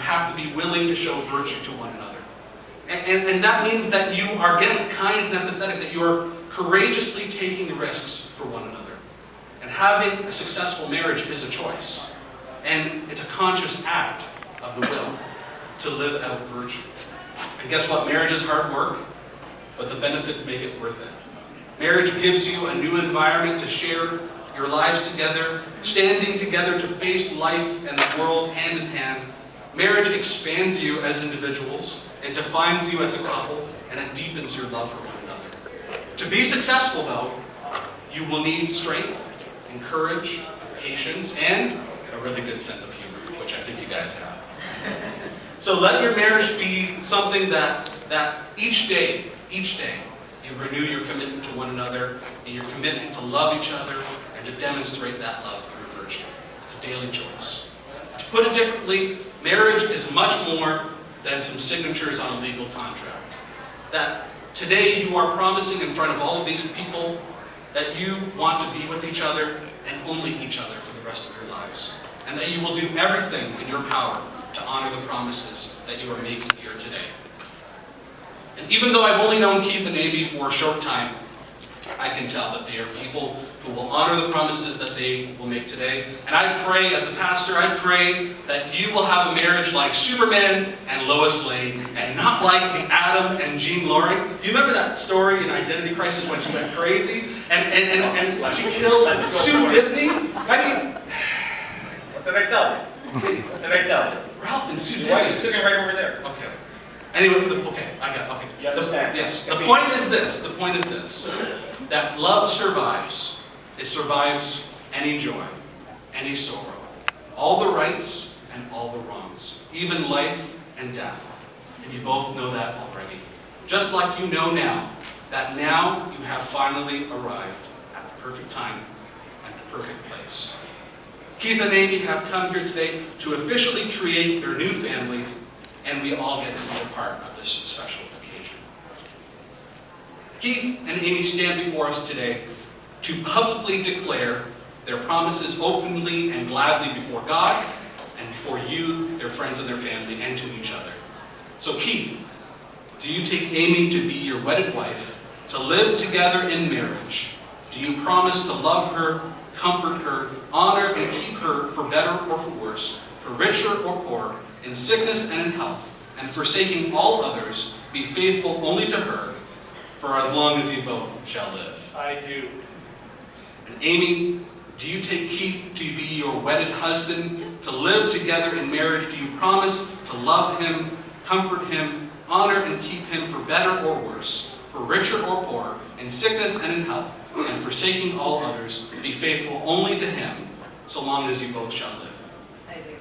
have to be willing to show virtue to one another. And that means that you are, again, kind and empathetic, that you are courageously taking risks for one another. And having a successful marriage is a choice. And it's a conscious act of the will to live out virtue. And guess what? Marriage is hard work, but the benefits make it worth it. Marriage gives you a new environment to share your lives together, standing together to face life and the world hand in hand. Marriage expands you as individuals, it defines you as a couple, and it deepens your love for one another. To be successful, though, you will need strength and courage, patience, and a really good sense of humor, which I think you guys have. So let your marriage be something that each day, you renew your commitment to one another and your commitment to love each other and to demonstrate that love through virtue. It's a daily choice. To put it differently, marriage is much more than some signatures on a legal contract. That today you are promising in front of all of these people that you want to be with each other and only each other for the rest of your lives. And that you will do everything in your power to honor the promises that you are making here today. And even though I've only known Keith and Amy for a short time, I can tell that they are people who will honor the promises that they will make today. And I pray, as a pastor, I pray that you will have a marriage like Superman and Lois Lane, and not like the Adam and Jean Loring. Do you remember that story in Identity Crisis when she went crazy and she killed Sue Dibney? I mean, what did I tell you? What did I tell you? Ralph and Sue Dibney. Why are you sitting right over there? Okay. Anyway, okay. You understand? Yes. The point is this. That love survives. It survives any joy, any sorrow, all the rights and all the wrongs, even life and death. And you both know that already. Just like you know now, that now you have finally arrived at the perfect time and the perfect place. Keith and Amy have come here today to officially create their new family, and we all get to be a part of this special occasion. Keith and Amy stand before us today to publicly declare their promises openly and gladly before God and before you, their friends and their family, and to each other. So Keith, do you take Amy to be your wedded wife, to live together in marriage? Do you promise to love her, comfort her, honor and keep her for better or for worse, for richer or poorer, in sickness and in health, and forsaking all others, be faithful only to her, for as long as you both shall live? I do. And Amy, do you take Keith to be your wedded husband, to live together in marriage? Do you promise to love him, comfort him, honor and keep him for better or worse, for richer or poorer, in sickness and in health, and forsaking all others, be faithful only to him, so long as you both shall live? I do.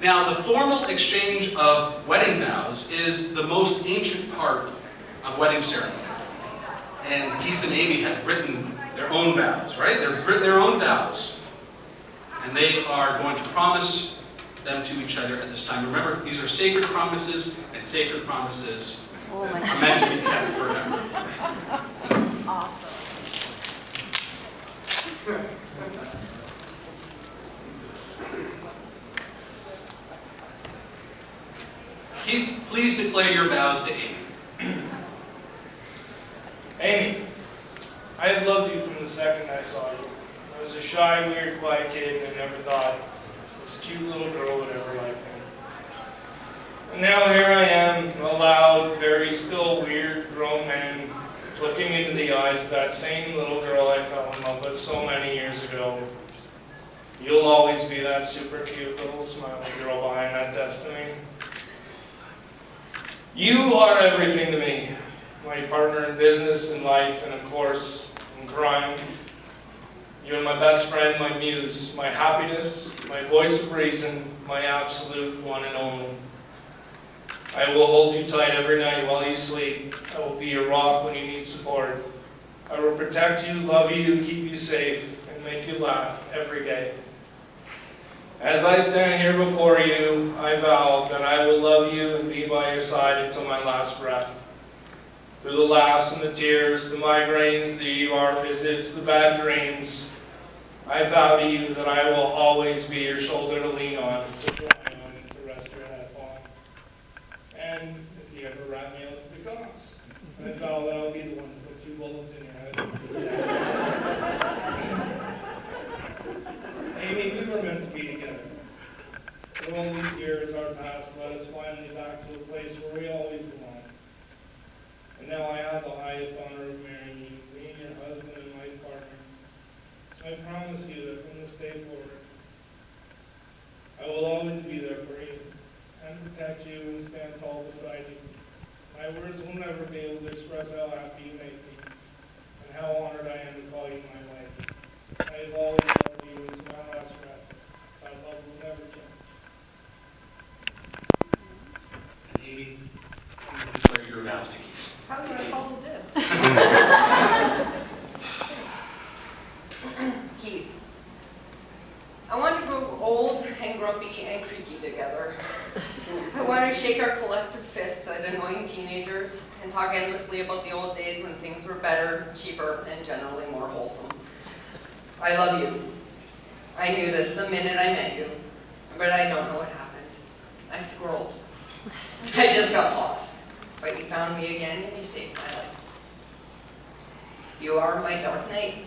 Now, the formal exchange of wedding vows is the most ancient part of wedding ceremony. And Keith and Amy had written their own vows, right? They've written their own vows. And they are going to promise them to each other at this time. Remember, these are sacred promises, and sacred promises are meant to be kept forever. Awesome. Keith, please declare your vows to Amy. Amy, I have loved you from the second I saw you. I was a shy, weird, quiet kid and never thought this cute little girl would ever like me. And now here I am, a loud, very still, weird, grown man, looking into the eyes of that same little girl I fell in love with so many years ago. You'll always be that super cute little smiling girl behind that desk to me. You are everything to me. My partner in business and life, and of course, in crime. You're my best friend, my muse, my happiness, my voice of reason, my absolute one and only. I will hold you tight every night while you sleep. I will be your rock when you need support. I will protect you, love you, keep you safe, and make you laugh every day. As I stand here before you, I vow that I will love you and be by your side until my last breath. Through the laughs and the tears, the migraines, the ER visits, the bad dreams, I vow to you that I will always be your shoulder to lean on, to cry on, The lonely years, our past, led us finally back to a place where we always belong. And now I have the highest honor of marrying you, being your husband and life partner. I promise you that from this day forward, I will always be there for you and protect you and stand tall beside you. My words will never be able to express how happy you make me and how honored I am to call you my wife. I have always loved you and to my last breath. My love will never change. And Amy, you declare your vows to Keith. How do I follow this? Keith, I want to grow old and grumpy and creaky together. I want to shake our collective fists at annoying teenagers and talk endlessly about the old days when things were better, cheaper, and generally more wholesome. I love you. I knew this the minute I met you, but I don't know what happened. I squirreled. I just got lost, but you found me again and you saved my life. You are my dark knight.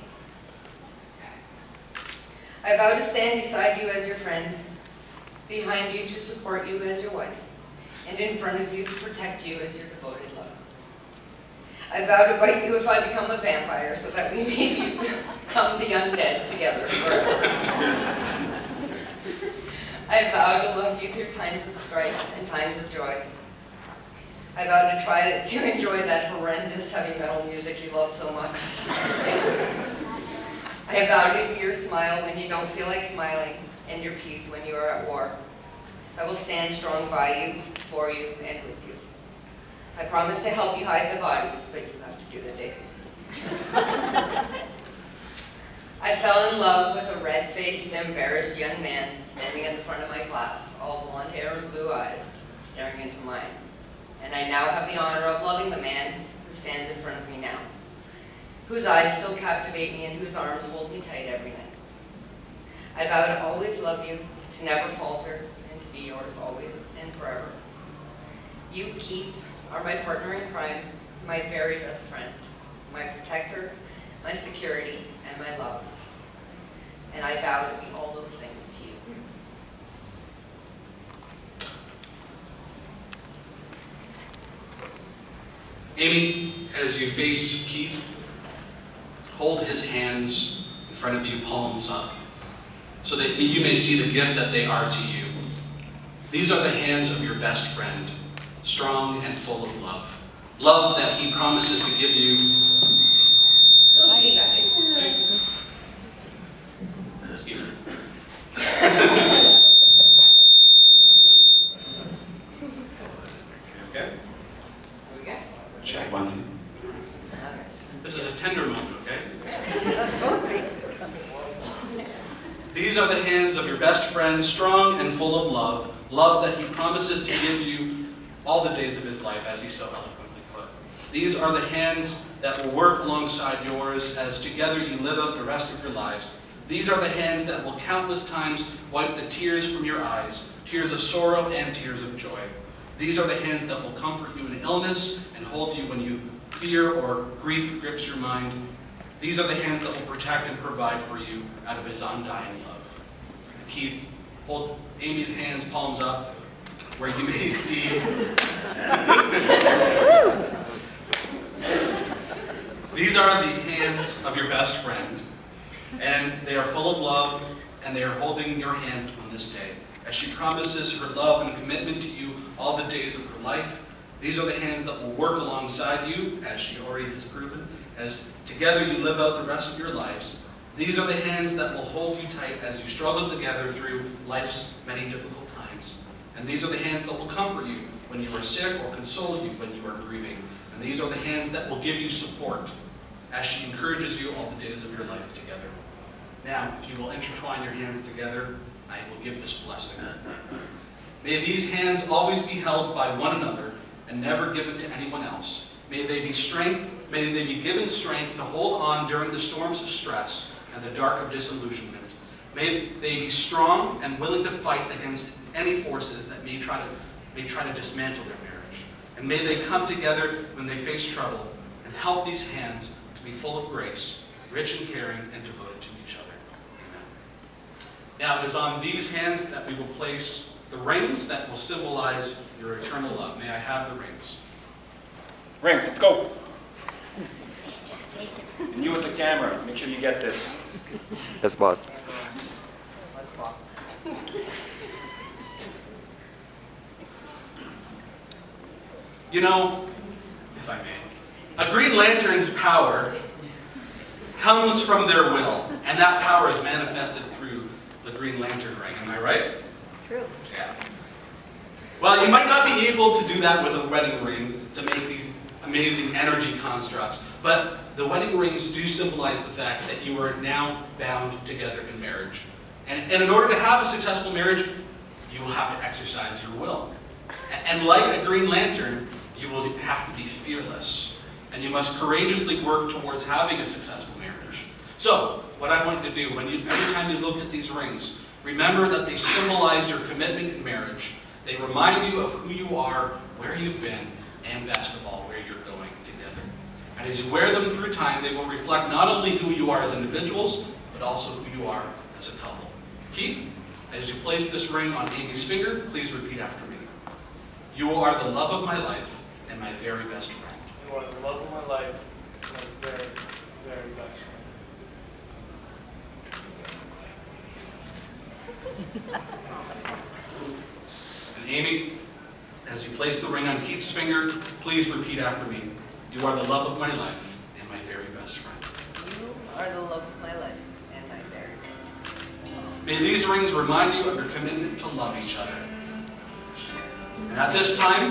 I vow to stand beside you as your friend, behind you to support you as your wife, and in front of you to protect you as your devoted lover. I vow to bite you if I become a vampire so that we may become the undead together forever. I vow to love you through times of strife and times of joy. I vow to try to enjoy that horrendous heavy metal music you love so much. I vow to be your smile when you don't feel like smiling, and your peace when you are at war. I will stand strong by you, for you, and with you. I promise to help you hide the bodies, but you have to do the digging. I fell in love with a red-faced, embarrassed young man standing at the front of my class, all blonde hair and blue eyes, staring into mine. And I now have the honor of loving the man who stands in front of me now, whose eyes still captivate me and whose arms hold me tight every night. I vow to always love you, to never falter, and to be yours always and forever. You, Keith, are my partner in crime, my very best friend, my protector, my security, and my love. And I vow to be all those things to you. Amy, as you face Keith, hold his hands in front of you, palms up, so that you may see the gift that they are to you. These are the hands of your best friend, strong and full of love. Love that he promises to give you. Excuse me. Okay? Okay? Check 1, 2. Okay. This is a tender moment, okay? That's supposed to be. These are the hands of your best friend, strong and full of love, love that he promises to give you all the days of his life, as he so eloquently put. These are the hands that will work alongside yours as together you live out the rest of your lives. These are the hands that will countless times wipe the tears from your eyes, tears of sorrow and tears of joy. These are the hands that will comfort you in illness and hold you when you fear or grief grips your mind. These are the hands that will protect and provide for you out of his undying love. Keith, hold Amy's hands, palms up, where you may see. These are the hands of your best friend, and they are full of love, and they are holding your hand on this day, as she promises her love and commitment to you all the days of her life. These are the hands that will work alongside you, as she already has proven, as together you live out the rest of your lives. These are the hands that will hold you tight as you struggle together through life's many difficult times. And these are the hands that will comfort you when you are sick or console you when you are grieving. And these are the hands that will give you support as she encourages you all the days of your life together. Now, if you will intertwine your hands together, I will give this blessing. May these hands always be held by one another and never given to anyone else. May they be given strength to hold on during the storms of stress and the dark of disillusionment. May they be strong and willing to fight against any forces that may try to dismantle their marriage. And may they come together when they face trouble and help these hands to be full of grace, rich and caring, and devoted to each other. Amen. Now, it is on these hands that we will place the rings that will symbolize your eternal love. May I have the rings? Rings, let's go. And you with the camera, make sure you get this. Yes, boss. Let's swap. You know, if I may, a Green Lantern's power comes from their will, and that power is manifested through the Green Lantern ring. Am I right? True. Yeah. Well, you might not be able to do that with a wedding ring to make these amazing energy constructs, but the wedding rings do symbolize the fact that you are now bound together in marriage. And in order to have a successful marriage, you will have to exercise your will. And like a Green Lantern, you will have to be fearless. And you must courageously work towards having a successful marriage. So, what I want you to do, every time you look at these rings, remember that they symbolize your commitment in marriage. They remind you of who you are, where you've been, and best of all, where you're going together. And as you wear them through time, they will reflect not only who you are as individuals, but also who you are as a couple. Keith, as you place this ring on Amy's finger, please repeat after me. You are the love of my life and my very best friend. You are the love of my life, and my very, very best friend. And Amy, as you place the ring on Keith's finger, please repeat after me. You are the love of my life and my very best friend. You are the love of my life and my very best friend. May these rings remind you of your commitment to love each other. And at this time,